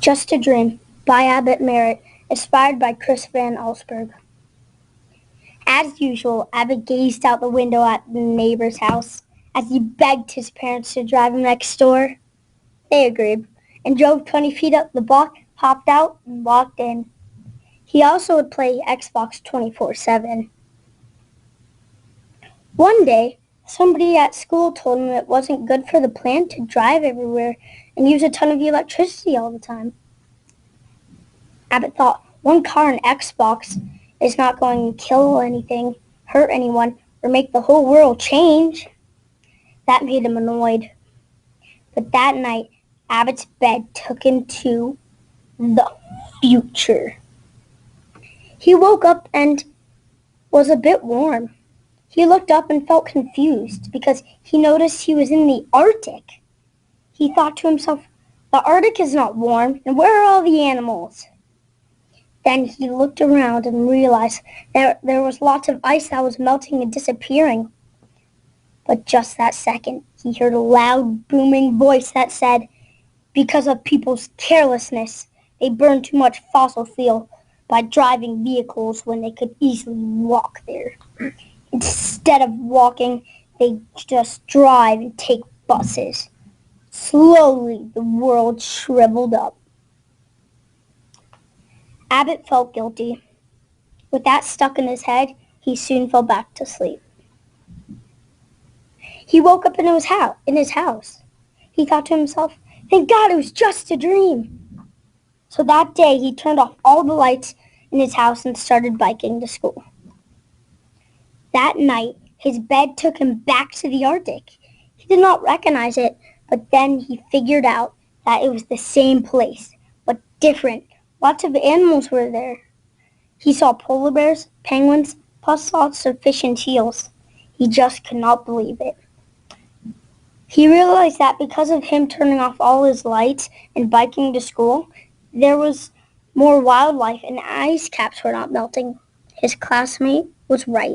Just a Dream by Abbott Merritt, inspired by Chris Van Allsburg. As usual, Abbott gazed out the window at the neighbor's house as he begged his parents to drive him next door. They agreed and drove 20 feet up the block, hopped out, and walked in. He also would play Xbox 24/7. One day, somebody at school told him it wasn't good for the plant to drive everywhere and use a ton of electricity all the time. Abbott thought one car and Xbox is not going to kill anything, hurt anyone, or make the whole world change. That made him annoyed. But that night, Abbott's bed took him to the future. He woke up and was a bit warm. He looked up and felt confused because he noticed he was in the Arctic. He thought to himself, the Arctic is not warm, and where are all the animals? Then he looked around and realized there was lots of ice that was melting and disappearing. But just that second, he heard a loud, booming voice that said, because of people's carelessness, they burn too much fossil fuel by driving vehicles when they could easily walk there. Instead of walking, they just drive and take buses. Slowly, the world shriveled up. Abbott felt guilty. With that stuck in his head, he soon fell back to sleep. He woke up in his house. He thought to himself, thank God it was just a dream. So that day, he turned off all the lights in his house and started biking to school. That night, his bed took him back to the Arctic. He did not recognize it, but then he figured out that it was the same place, but different. Lots of animals were there. He saw polar bears, penguins, plus lots of fish and seals. He just could not believe it. He realized that because of him turning off all his lights and biking to school, there was more wildlife and ice caps were not melting. His classmate was right.